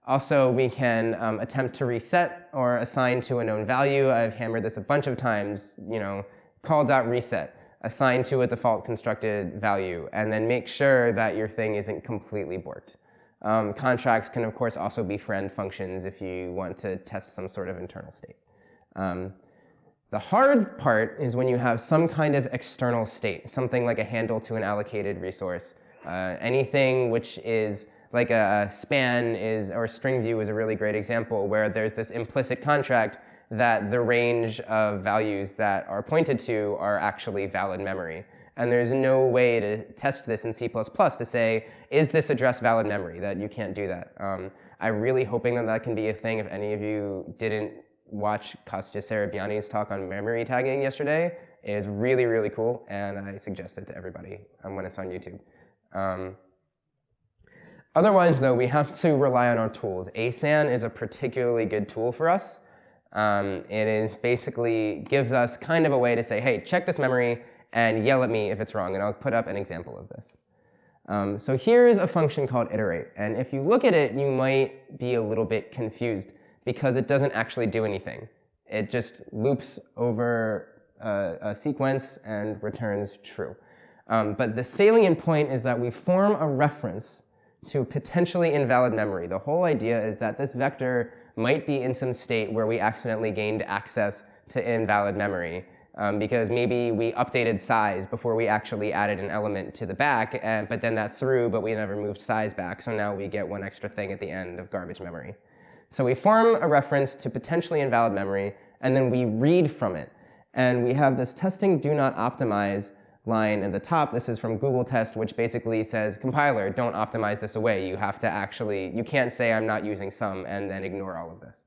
Also, we can attempt to reset or assign to a known value. I've hammered this a bunch of times, call.reset. Assign to a default constructed value, and then make sure that your thing isn't completely borked. Contracts can, of course, also be friend functions if you want to test some sort of internal state. The hard part is when you have some kind of external state, something like a handle to an allocated resource. Anything which is like a span or string view is a really great example where there's this implicit contract that the range of values that are pointed to are actually valid memory. And there's no way to test this in C++ to say, is this address valid memory? That you can't do that. I'm really hoping that can be a thing. If any of you didn't watch Kostya Sarabiani's talk on memory tagging yesterday, it is really, really cool, and I suggest it to everybody when it's on YouTube. Otherwise, though, we have to rely on our tools. ASAN is a particularly good tool for us. It is basically gives us kind of a way to say, hey, check this memory and yell at me if it's wrong, and I'll put up an example of this. So here's a function called iterate, and if you look at it, you might be a little bit confused because it doesn't actually do anything. It just loops over a sequence and returns true. But the salient point is that we form a reference to potentially invalid memory. The whole idea is that this vector might be in some state where we accidentally gained access to invalid memory because maybe we updated size before we actually added an element to the back, but then that threw, but we never moved size back, so now we get one extra thing at the end of garbage memory. So we form a reference to potentially invalid memory, and then we read from it. And we have this testing do not optimize line at the top. This is from Googletest, which basically says, compiler, don't optimize this away. You have to actually, you can't say I'm not using some and then ignore all of this.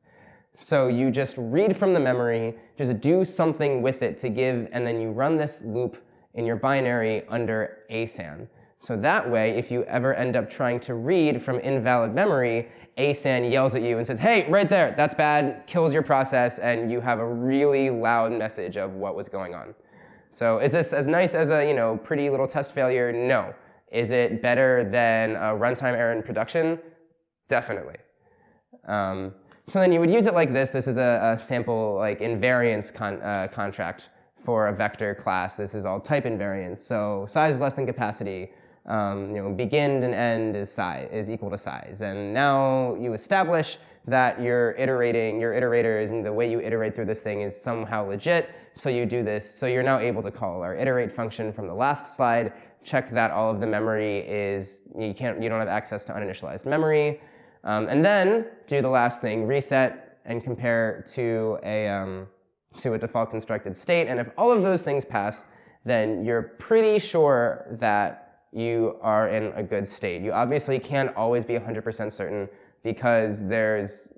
So you just read from the memory, just do something with it to give, and then you run this loop in your binary under ASAN. So that way, if you ever end up trying to read from invalid memory, ASAN yells at you and says, hey, right there, that's bad, kills your process, and you have a really loud message of what was going on. So is this as nice as a pretty little test failure? No. Is it better than a runtime error in production? Definitely. So then you would use it like this. This is a sample like invariance contract for a vector class. This is all type invariance. So size is less than capacity. Begin and end is equal to size. And now you establish that your iterators and the way you iterate through this thing is somehow legit. So you do this. So you're now able to call our iterate function from the last slide, check that all of the memory is, you don't have access to uninitialized memory. And then do the last thing, reset and compare to a default constructed state. And if all of those things pass, then you're pretty sure that you are in a good state. You obviously can't always be 100% certain because there's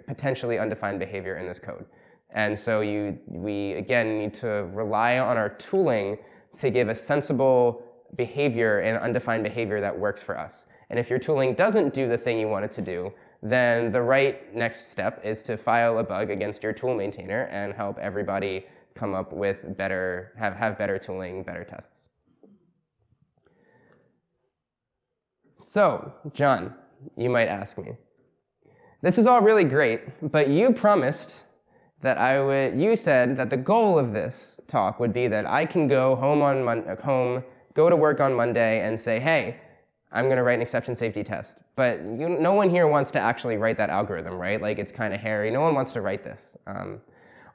potentially undefined behavior in this code. And so we again need to rely on our tooling to give a sensible behavior and undefined behavior that works for us. And if your tooling doesn't do the thing you want it to do, then the right next step is to file a bug against your tool maintainer and help everybody come up with have better tooling, better tests. So, John, you might ask me, this is all really great, but you promised that you said that the goal of this talk would be that I can go go to work on Monday and say, hey, I'm going to write an exception safety test. But no one here wants to actually write that algorithm, right? Like, it's kind of hairy. No one wants to write this.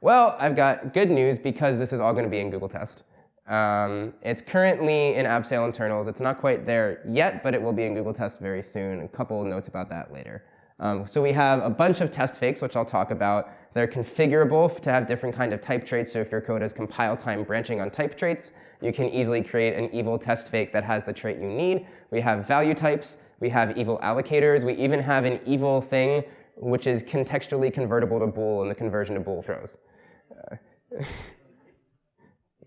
Well, I've got good news because this is all going to be in Googletest. It's currently in Abseil internals. It's not quite there yet, but it will be in Googletest very soon. A couple of notes about that later. So we have a bunch of test fakes, which I'll talk about. They're configurable to have different kind of type traits. So if your code has compile time branching on type traits, you can easily create an evil test fake that has the trait you need. We have value types. We have evil allocators. We even have an evil thing which is contextually convertible to bool, and the conversion to bool throws. It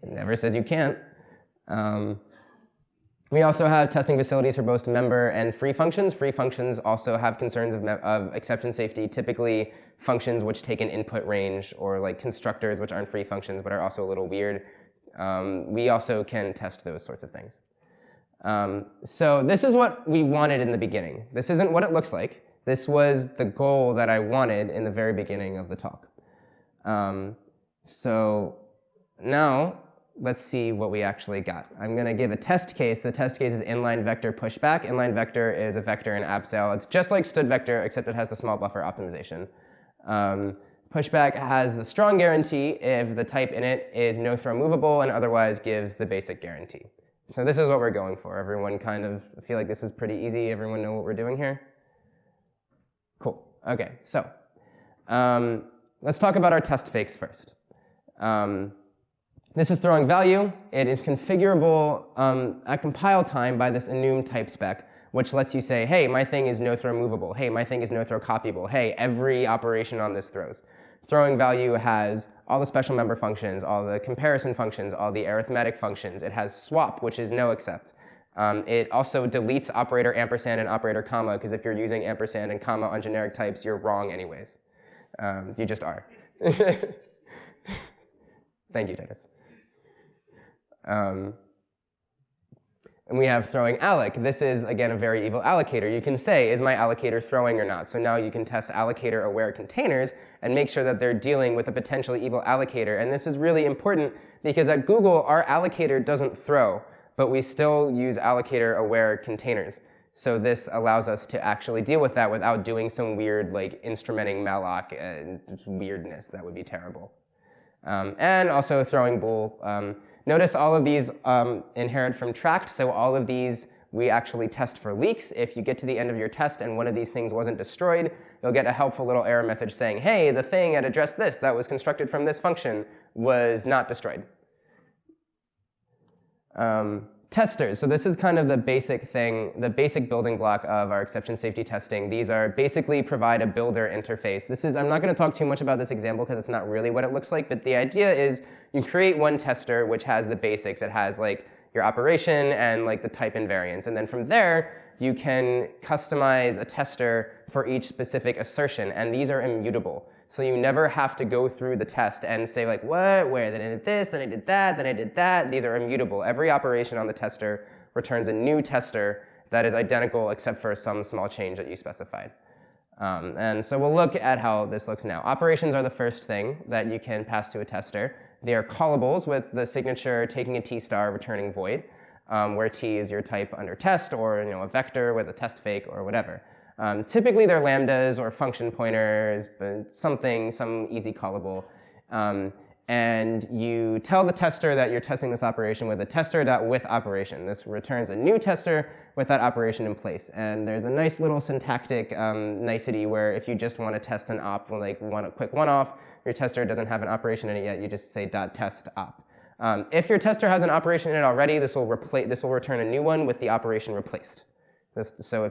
never says you can't. We also have testing facilities for both member and free functions. Free functions also have concerns of exception safety, typically functions which take an input range, or like constructors which aren't free functions but are also a little weird. We also can test those sorts of things. So this is what we wanted in the beginning. This isn't what it looks like. This was the goal that I wanted in the very beginning of the talk. So now let's see what we actually got. I'm going to give a test case. The test case is inline vector pushback. Inline vector is a vector in Abseil. It's just like std vector, except it has the small buffer optimization. Pushback has the strong guarantee if the type in it is no throw movable and otherwise gives the basic guarantee. So this is what we're going for. Everyone kind of feel like this is pretty easy. Everyone know what we're doing here? Cool. OK, so let's talk about our test fakes first. This is throwing value. It is configurable at compile time by this enum type spec, which lets you say, hey, my thing is no throw movable. Hey, my thing is no throw copyable. Hey, every operation on this throws. Throwing value has all the special member functions, all the comparison functions, all the arithmetic functions. It has swap, which is no except. It also deletes operator ampersand and operator comma, because if you're using ampersand and comma on generic types, you're wrong anyways. You just are. Thank you, Titus. And we have throwing alloc. This is, again, a very evil allocator. You can say, is my allocator throwing or not? So now you can test allocator-aware containers and make sure that they're dealing with a potentially evil allocator. And this is really important because at Google, our allocator doesn't throw, but we still use allocator-aware containers. So this allows us to actually deal with that without doing some weird, like, instrumenting malloc and weirdness. That would be terrible. And also throwing bool. Notice all of these inherit from tracked, so all of these we actually test for leaks. If you get to the end of your test and one of these things wasn't destroyed, you'll get a helpful little error message saying, hey, the thing at address this that was constructed from this function was not destroyed. Testers, so this is kind of the basic thing, the basic building block of our exception safety testing. These are basically provide a builder interface. I'm not going to talk too much about this example because it's not really what it looks like, but the idea is you create one tester which has the basics. It has like your operation and like the type invariance, and then from there you can customize a tester for each specific assertion, and these are immutable. So you never have to go through the test and say like, what, where, then I did this, then I did that, then I did that. These are immutable. Every operation on the tester returns a new tester that is identical except for some small change that you specified. And so we'll look at how this looks now. Operations are the first thing that you can pass to a tester. They are callables with the signature taking a T star, returning void, where T is your type under test, or a vector with a test fake or whatever. Typically they're lambdas or function pointers, but some easy callable. And you tell the tester that you're testing this operation with a tester.with operation. This returns a new tester with that operation in place. And there's a nice little syntactic nicety where if you just want to test an op, like a quick one-off, your tester doesn't have an operation in it yet, you just say .test op. If your tester has an operation in it already, this will return a new one with the operation replaced. So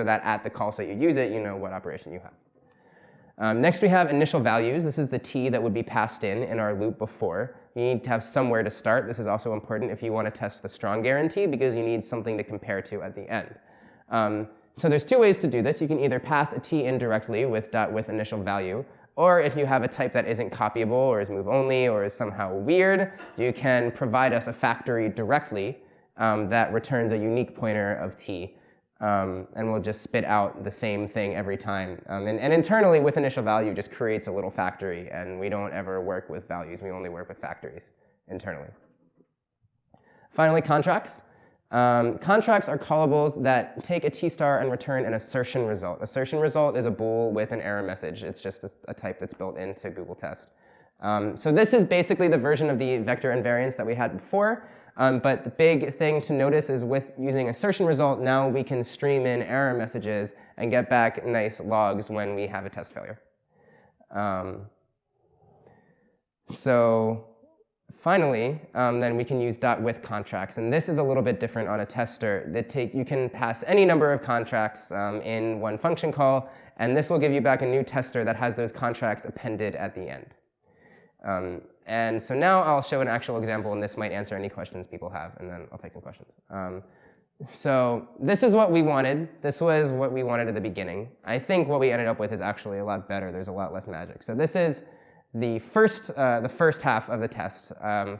that at the call set you use it, you know what operation you have. Next we have initial values. This is the T that would be passed in our loop before. You need to have somewhere to start. This is also important if you want to test the strong guarantee because you need something to compare to at the end. So there's two ways to do this. You can either pass a T in directly with initial value, or if you have a type that isn't copyable or is move only or is somehow weird, you can provide us a factory directly that returns a unique pointer of T. And we'll just spit out the same thing every time. And internally, with initial value, just creates a little factory, and we don't ever work with values. We only work with factories internally. Finally, contracts. Contracts are callables that take a t-star and return an assertion result. Assertion result is a bool with an error message. It's just a type that's built into Googletest. So this is basically the version of the vector invariance that we had before. But the big thing to notice is with using assertion result, now we can stream in error messages and get back nice logs when we have a test failure. So finally, then we can use .with contracts. And this is a little bit different on a tester. You can pass any number of contracts in one function call, and this will give you back a new tester that has those contracts appended at the end. And so now I'll show an actual example, and this might answer any questions people have, and then I'll take some questions. So this is what we wanted. This was what we wanted at the beginning. I think what we ended up with is actually a lot better. There's a lot less magic. So this is the first half of the test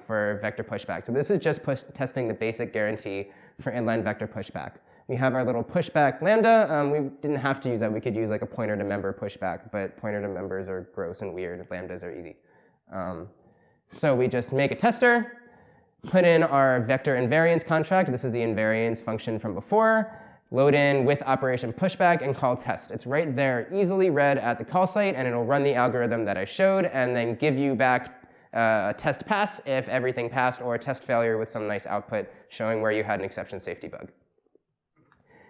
for vector pushback. So this is just testing the basic guarantee for inline vector pushback. We have our little pushback lambda. We didn't have to use that. We could use like a pointer to member pushback, but pointer to members are gross and weird. Lambdas are easy. So we just make a tester, put in our vector invariance contract. This is the invariance function from before. Load in with operation pushback and call test. It's right there, easily read at the call site, and it'll run the algorithm that I showed and then give you back a test pass if everything passed, or a test failure with some nice output showing where you had an exception safety bug.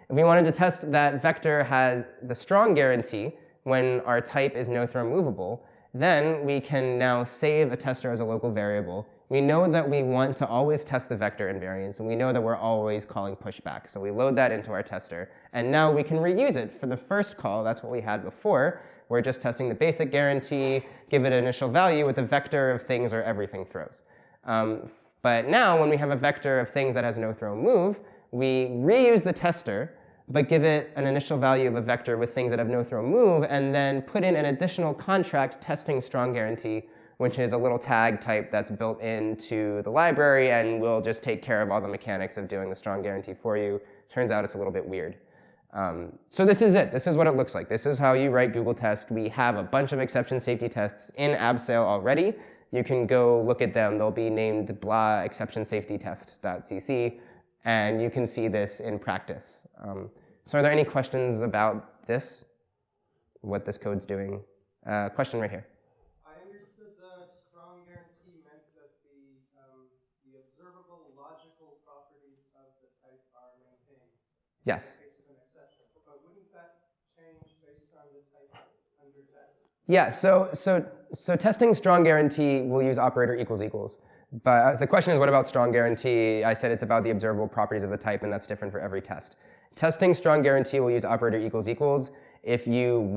If we wanted to test that vector has the strong guarantee when our type is no-throw movable, then we can now save a tester as a local variable. We know that we want to always test the vector invariance, and we know that we're always calling pushback. So we load that into our tester, and now we can reuse it for the first call. That's what we had before. We're just testing the basic guarantee, give it an initial value with a vector of things or everything throws. But now when we have a vector of things that has no throw move, we reuse the tester, but give it an initial value of a vector with things that have no throw move, and then put in an additional contract testing strong guarantee, which is a little tag type that's built into the library, and will just take care of all the mechanics of doing the strong guarantee for you. Turns out it's a little bit weird. So this is it. This is what it looks like. This is how you write Googletest. We have a bunch of exception safety tests in Abseil already. You can go look at them. They'll be named blah exception safety test.cc, and you can see this in practice. So are there any questions about this? What this code's doing? Question right here. I understood the strong guarantee meant that the observable logical properties of the type are maintained. Yes. In the case of an exception. But wouldn't that change based on the type under test? Yeah, so testing strong guarantee will use operator equals equals. But the question is, what about strong guarantee? I said it's about the observable properties of the type, and that's different for every test. Testing strong guarantee will use operator equals equals. If you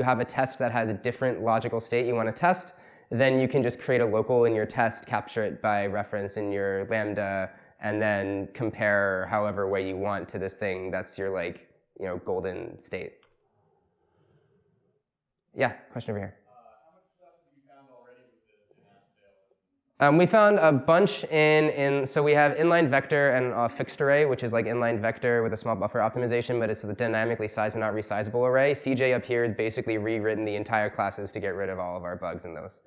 have a test that has a different logical state you want to test, then you can just create a local in your test, capture it by reference in your lambda, and then compare however way you want to this thing that's your golden state. Yeah, question over here. How much stuff have you found already with this in Abseil? We found a bunch so we have inline vector and a fixed array, which is like inline vector with a small buffer optimization, but it's a dynamically sized but not resizable array. CJ up here has basically rewritten the entire classes to get rid of all of our bugs in those.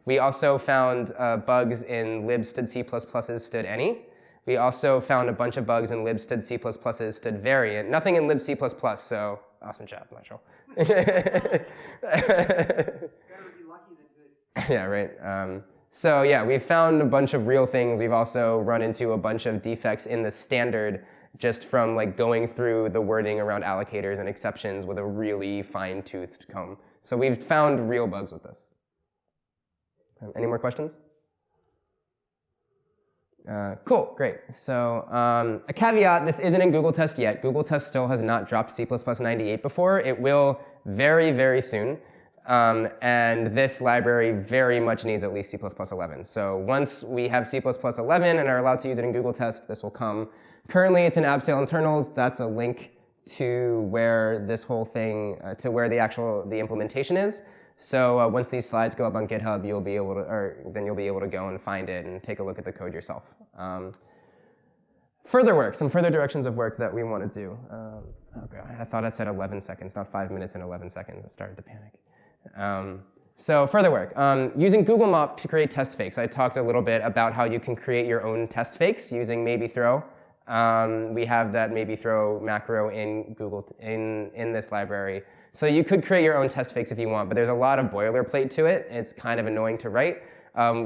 We also found bugs in libstd C++'s std any. We also found a bunch of bugs in libstd C++'s std variant. Nothing in lib C++, so awesome job, Marshall. Better be lucky than good. Yeah, right. So yeah, we've found a bunch of real things. We've also run into a bunch of defects in the standard just from going through the wording around allocators and exceptions with a really fine-toothed comb. So we've found real bugs with this. Any more questions? Cool, great. So a caveat, this isn't in Googletest yet. Googletest still has not dropped C++98 before. It will very, very soon. And this library very much needs at least C++11. So once we have C++11 and are allowed to use it in Googletest, this will come. Currently, it's in Abseil internals. That's a link to where this whole thing, to where the implementation is. So once these slides go up on GitHub, you'll be able to go and find it and take a look at the code yourself. Further work, some further directions of work that we want to do. Okay, I thought I said 11 seconds, not 5 minutes and 11 seconds. I started to panic. So further work. Using Google Mop to create test fakes. I talked a little bit about how you can create your own test fakes using maybe throw. We have that maybe throw macro in Google in this library. So you could create your own test fakes if you want, but there's a lot of boilerplate to it. It's kind of annoying to write.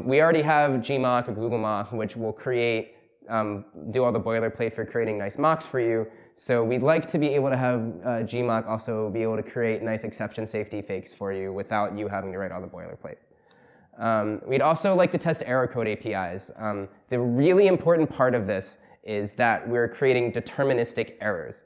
We already have Gmock or Google Mock, which will create, do all the boilerplate for creating nice mocks for you. So we'd like to be able to have Gmock also be able to create nice exception safety fakes for you without you having to write all the boilerplate. We'd also like to test error code APIs. The really important part of this is that we're creating deterministic errors.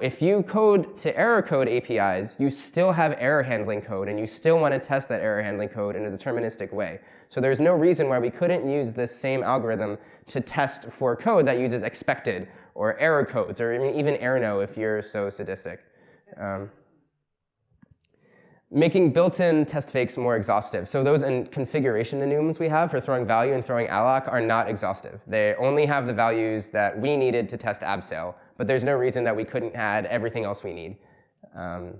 If you code to error code APIs, you still have error handling code, and you still want to test that error handling code in a deterministic way. So there's no reason why we couldn't use this same algorithm to test for code that uses expected or error codes, or even error if you're so sadistic. Making built-in test fakes more exhaustive. So those configuration enums we have for throwing value and throwing alloc are not exhaustive. They only have the values that we needed to test Abseil, but there's no reason that we couldn't add everything else we need. I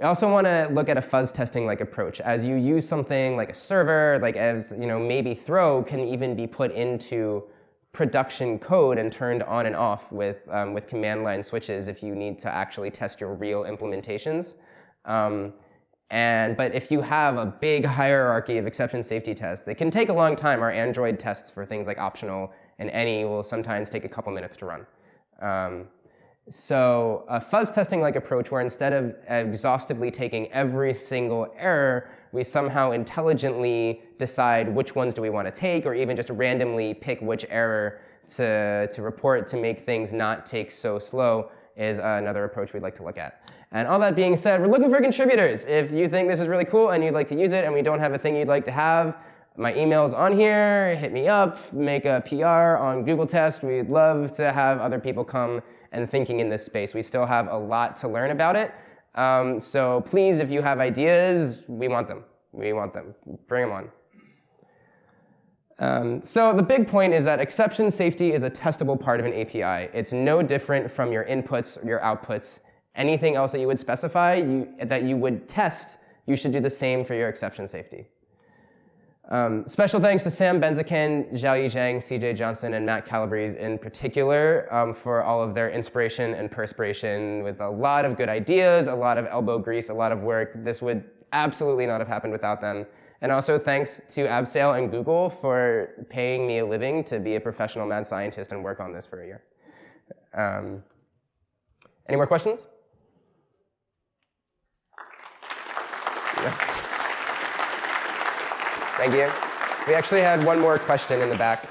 also want to look at a fuzz testing like approach. As you use something like a server, like as maybe throw can even be put into production code and turned on and off with command line switches if you need to actually test your real implementations. But if you have a big hierarchy of exception safety tests, it can take a long time. Our Android tests for things like optional and any will sometimes take a couple minutes to run. So a fuzz testing like approach where instead of exhaustively taking every single error, we somehow intelligently decide which ones do we want to take, or even just randomly pick which error to report to make things not take so slow is another approach we'd like to look at. And all that being said, we're looking for contributors. If you think this is really cool and you'd like to use it and we don't have a thing you'd like to have, my email's on here, hit me up, make a PR on Googletest. We'd love to have other people come and thinking in this space. We still have a lot to learn about it. So please, if you have ideas, we want them. We want them. Bring them on. So the big point is that exception safety is a testable part of an API. It's no different from your inputs or your outputs. Anything else that you would specify, that you would test, you should do the same for your exception safety. Special thanks to Sam Benziken, Xiaoyi Zhang, CJ Johnson, and Matt Calabrese in particular for all of their inspiration and perspiration with a lot of good ideas, a lot of elbow grease, a lot of work. This would absolutely not have happened without them. And also thanks to Abseil and Google for paying me a living to be a professional mad scientist and work on this for a year. Any more questions? Yeah. Thank you. We actually had one more question in the back. I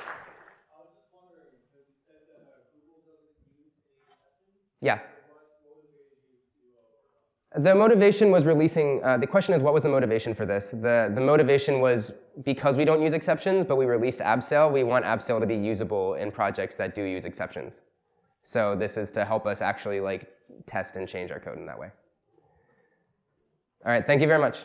was just wondering, you said that Google doesn't use any exceptions? Yeah. What motivated you to The motivation was releasing, the question is what was the motivation for this? The motivation was because we don't use exceptions, but we released Abseil, we want Abseil to be usable in projects that do use exceptions. So this is to help us actually test and change our code in that way. All right, thank you very much.